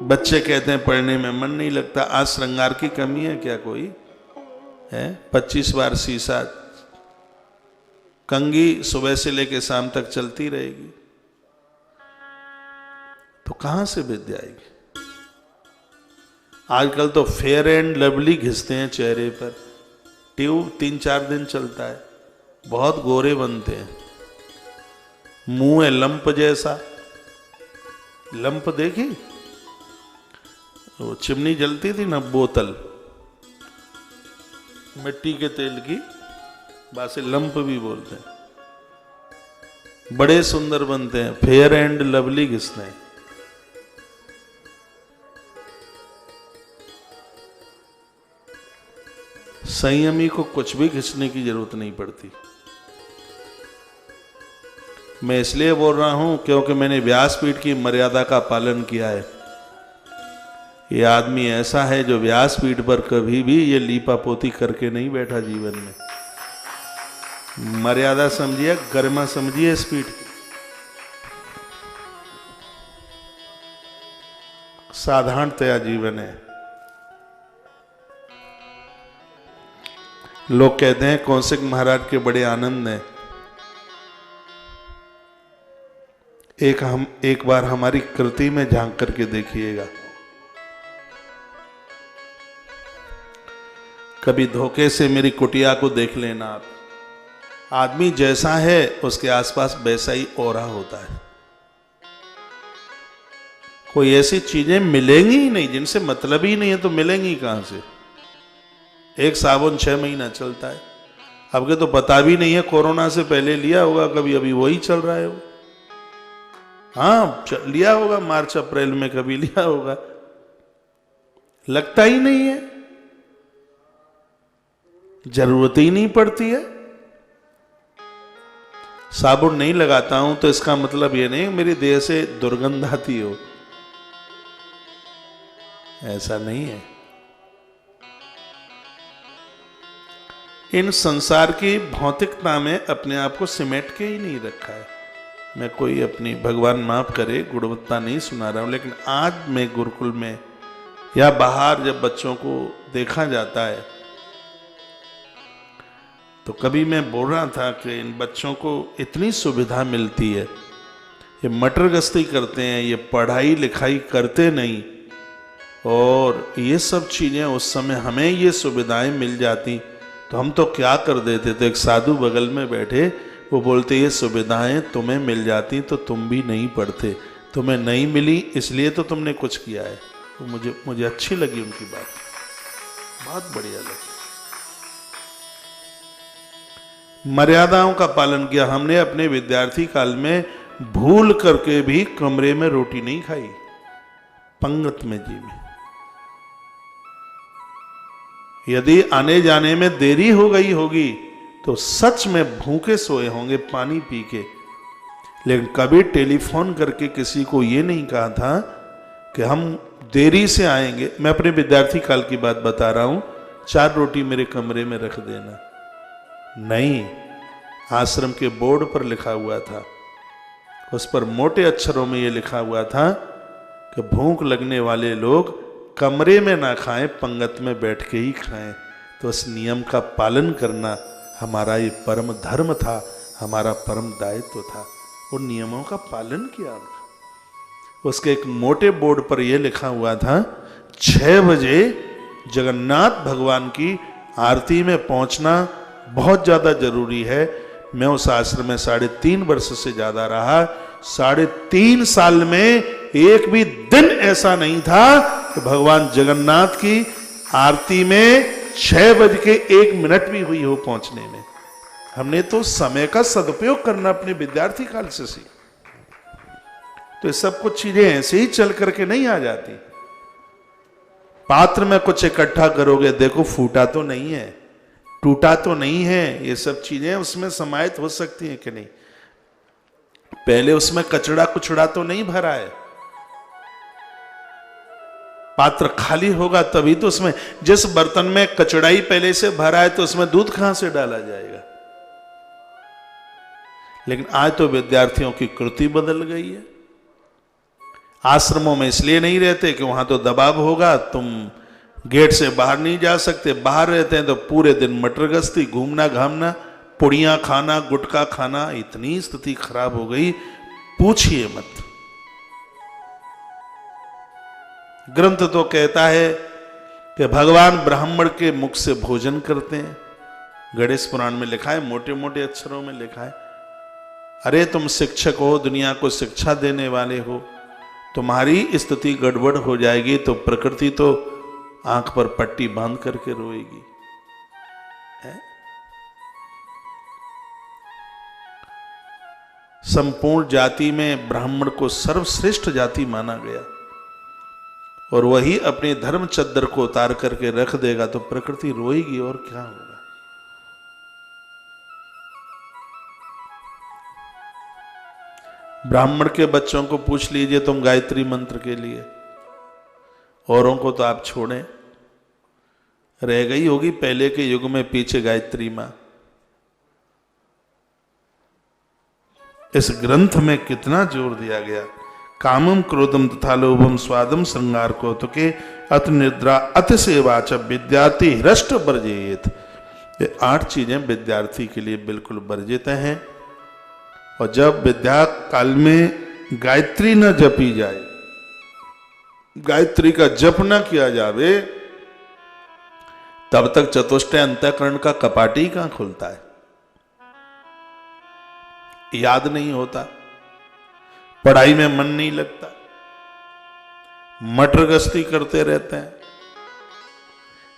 बच्चे कहते हैं पढ़ने में मन नहीं लगता। आज श्रृंगार की कमी है क्या कोई है? 25 बार शीशा, कंघी सुबह से लेकर शाम तक चलती रहेगी, तो कहां से विद्या आएगी? आजकल तो फेयर एंड लवली घिसते हैं चेहरे पर, ट्यूब 3-4 दिन चलता है, बहुत गोरे बनते हैं। मुंह है लंप जैसा, लंप देखी? वो चिमनी जलती थी ना, बोतल मिट्टी के तेल की, बासे लंप भी बोलते हैं। बड़े सुंदर बनते हैं, फेयर एंड लवली घिसते हैं। संयमी को कुछ भी घिसने की जरूरत नहीं पड़ती। मैं इसलिए बोल रहा हूं क्योंकि मैंने व्यासपीठ की मर्यादा का पालन किया है। ये आदमी ऐसा है जो व्यासपीठ पर कभी भी ये लीपा पोती करके नहीं बैठा जीवन में। मर्यादा समझिए, गरिमा समझिए इस पीठ की। साधारणतया जीवन है। लोग कहते हैं कौशिक महाराज के बड़े आनंद हैं। एक बार हमारी कृति में झांक करके देखिएगा। कभी धोखे से मेरी कुटिया को देख लेना आप। आदमी जैसा है उसके आसपास वैसा ही ऑरा होता है। कोई ऐसी चीजें मिलेंगी ही नहीं जिनसे मतलब ही नहीं है, तो मिलेंगी कहां से? एक साबुन 6 महीना चलता है। अब के तो पता भी नहीं है, कोरोना से पहले लिया होगा कभी, अभी वही चल रहा है वो। हाँ, लिया होगा मार्च अप्रैल में, कभी लिया होगा, लगता ही नहीं है, जरूरत ही नहीं पड़ती है। साबुन नहीं लगाता हूं तो इसका मतलब ये नहीं मेरी देह से दुर्गंध आती हो, ऐसा नहीं है। इन संसार की भौतिकता में अपने आप को सिमेट के ही नहीं रखा है। मैं कोई अपनी, भगवान माफ करे, गुणवत्ता नहीं सुना रहा हूं, लेकिन आज मैं गुरुकुल में या बाहर जब बच्चों को देखा जाता है तो कभी मैं बोल रहा था कि इन बच्चों को इतनी सुविधा मिलती है, ये मटर गश्ती करते हैं, ये पढ़ाई लिखाई करते नहीं, और ये सब चीजें उस समय हमें ये सुविधाएं मिल जाती तो हम तो क्या कर देते थे। एक साधु बगल में बैठे, वो बोलते ये सुविधाएं तुम्हें मिल जाती तो तुम भी नहीं पढ़ते, तुम्हें नहीं मिली इसलिए तो तुमने कुछ किया है। तो मुझे अच्छी लगी उनकी बात, बहुत बढ़िया लगी। मर्यादाओं का पालन किया हमने। अपने विद्यार्थी काल में भूल करके भी कमरे में रोटी नहीं खाई, पंगत में जी में। यदि आने जाने में देरी हो गई होगी तो सच में भूखे सोए होंगे पानी पी के, लेकिन कभी टेलीफोन करके किसी को यह नहीं कहा था कि हम देरी से आएंगे। मैं अपने विद्यार्थी काल की बात बता रहा हूं, 4 रोटी मेरे कमरे में रख देना, नहीं। आश्रम के बोर्ड पर लिखा हुआ था, उस पर मोटे अक्षरों में यह लिखा हुआ था कि भूख लगने वाले लोग कमरे में ना खाएं, पंगत में बैठ के ही खाएं। तो इस नियम का पालन करना हमारा ये परम धर्म था, हमारा परम दायित्व था। उन नियमों का पालन किया। उसके एक मोटे बोर्ड पर यह लिखा हुआ था 6 बजे जगन्नाथ भगवान की आरती में पहुंचना बहुत ज्यादा जरूरी है। मैं उस आश्रम में 3.5 वर्ष से ज्यादा रहा। 3.5 साल में एक भी दिन ऐसा नहीं था कि भगवान जगन्नाथ की आरती में 6:01 भी हुई हो पहुंचने में। हमने तो समय का सदुपयोग करना अपने विद्यार्थी काल से सीखा। तो ये सब कुछ चीजें ऐसे ही चल करके नहीं आ जाती। पात्र में कुछ इकट्ठा करोगे, देखो फूटा तो नहीं है, टूटा तो नहीं है, ये सब चीजें उसमें समाहित हो सकती हैं कि नहीं। पहले उसमें कचड़ा कुचड़ा तो नहीं भरा है। पात्र खाली होगा तभी तो उसमें, जिस बर्तन में कचड़ाई पहले से भरा है तो उसमें दूध कहां से डाला जाएगा। लेकिन आज तो विद्यार्थियों की कृति बदल गई है। आश्रमों में इसलिए नहीं रहते कि वहां तो दबाव होगा, तुम गेट से बाहर नहीं जा सकते। बाहर रहते हैं तो पूरे दिन मटर गश्ती, घूमना घामना, पुड़ियां खाना, गुटखा खाना, इतनी स्थिति खराब हो गई पूछिए मत। ग्रंथ तो कहता है कि भगवान ब्राह्मण के मुख से भोजन करते हैं। गणेश पुराण में लिखा है, मोटे मोटे अक्षरों में लिखा है, अरे तुम शिक्षक हो, दुनिया को शिक्षा देने वाले हो, तुम्हारी स्थिति गड़बड़ हो जाएगी तो प्रकृति तो आंख पर पट्टी बांध करके रोएगी। संपूर्ण जाति में ब्राह्मण को सर्वश्रेष्ठ जाति माना गया, और वही अपने धर्म चद्दर को उतार करके रख देगा तो प्रकृति रोएगी, और क्या होगा। ब्राह्मण के बच्चों को पूछ लीजिए तुम गायत्री मंत्र के लिए, औरों को तो आप छोड़ें, रह गई होगी पहले के युग में पीछे गायत्री मां। इस ग्रंथ में कितना जोर दिया गया, कामम क्रोधम तथा लोभम स्वादम श्रृंगार कौतुके अत निद्रा अति सेवा च विद्यार्थी हृष्ट वर्जेत। ये 8 चीजें विद्यार्थी के लिए बिल्कुल वर्जित हैं। और जब विद्या काल में गायत्री न जपी जाए, गायत्री का जप न किया जावे, तब तक चतुष्टय अंतःकरण का कपाट ही कहां खुलता है, याद नहीं होता, पढ़ाई में मन नहीं लगता, मटर गश्ती करते रहते हैं।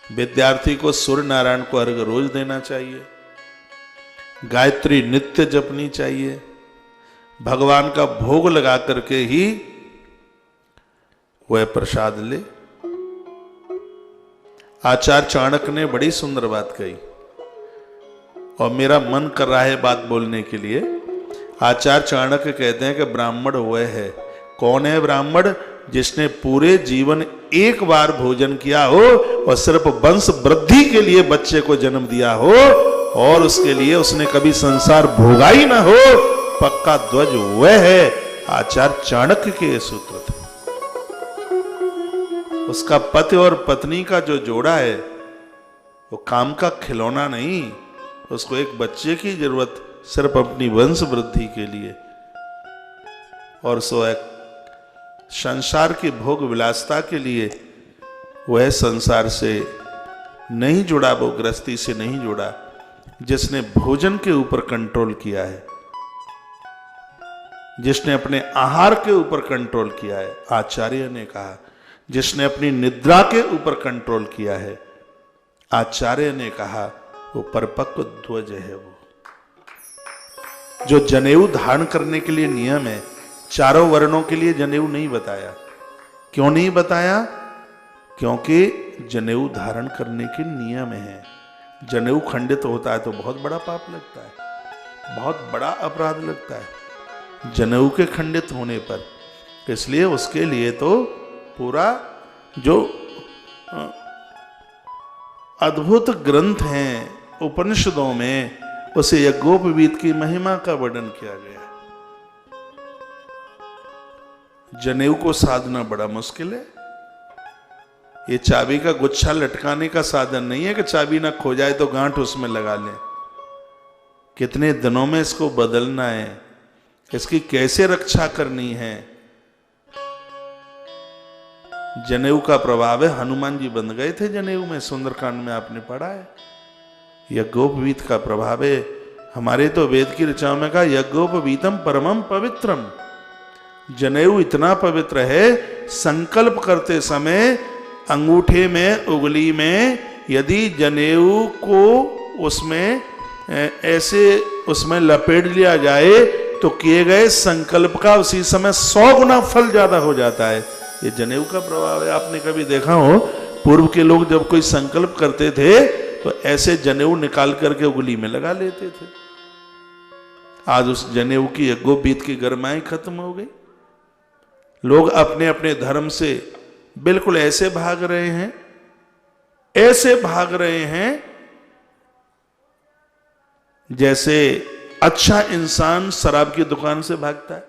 विद्यार्थी को सूर्य नारायण को अर्घ रोज देना चाहिए, गायत्री नित्य जपनी चाहिए, भगवान का भोग लगा करके ही वह प्रसाद ले। आचार्य चाणक्य ने बड़ी सुंदर बात कही, और मेरा मन कर रहा है बात बोलने के लिए। आचार्य चाणक्य कहते हैं कि ब्राह्मण वह है, कौन है ब्राह्मण? जिसने पूरे जीवन एक बार भोजन किया हो और सिर्फ वंश वृद्धि के लिए बच्चे को जन्म दिया हो, और उसके लिए उसने कभी संसार भोगा ही ना हो, पक्का ध्वज वह है। आचार्य चाणक्य के ये सूत्र थे। उसका पति और पत्नी का जो जोड़ा है वो काम का खिलौना नहीं, उसको एक बच्चे की जरूरत सिर्फ अपनी वंश वृद्धि के लिए, और सो एक संसार की भोग विलासता के लिए वह संसार से नहीं जुड़ा, वो गृहस्थी से नहीं जुड़ा। जिसने भोजन के ऊपर कंट्रोल किया है, जिसने अपने आहार के ऊपर कंट्रोल किया है, आचार्य ने कहा, जिसने अपनी निद्रा के ऊपर कंट्रोल किया है, आचार्य ने कहा, वो परिपक्व ध्वज है। वो जो जनेऊ धारण करने के लिए नियम है, चारों वर्णों के लिए जनेऊ नहीं बताया। क्यों नहीं बताया? क्योंकि जनेऊ धारण करने के नियम है। जनेऊ खंडित होता है तो बहुत बड़ा पाप लगता है, बहुत बड़ा अपराध लगता है जनेऊ के खंडित होने पर। इसलिए उसके लिए तो पूरा जो अद्भुत ग्रंथ हैं उपनिषदों में, उसे यज्ञोपवीत की महिमा का वर्णन किया गया। जनेऊ को साधना बड़ा मुश्किल है। ये चाबी का गुच्छा लटकाने का साधन नहीं है कि चाबी ना खो जाए तो गांठ उसमें लगा लें। कितने दिनों में इसको बदलना है, इसकी कैसे रक्षा करनी है। जनेऊ का प्रभाव है, हनुमान जी बंध गए थे जनेऊ में, सुंदरकांड में आपने पढ़ा है। यज्ञोपवीत का प्रभाव है। हमारे तो वेद की ऋचाओं में कहा यज्ञोपवीतम परमम पवित्रम। जनेऊ इतना पवित्र है, संकल्प करते समय अंगूठे में, उंगली में यदि जनेऊ को उसमें ऐसे उसमें लपेट लिया जाए तो किए गए संकल्प का उसी समय 100 गुना फल ज्यादा हो जाता है। ये जनेऊ का प्रभाव है। आपने कभी देखा हो, पूर्व के लोग जब कोई संकल्प करते थे तो ऐसे जनेऊ निकाल करके उंगली में लगा लेते थे। आज उस जनेऊ की यज्ञोपवीत की गरमाई खत्म हो गई। लोग अपने अपने धर्म से बिल्कुल ऐसे भाग रहे हैं, ऐसे भाग रहे हैं जैसे अच्छा इंसान शराब की दुकान से भागता है।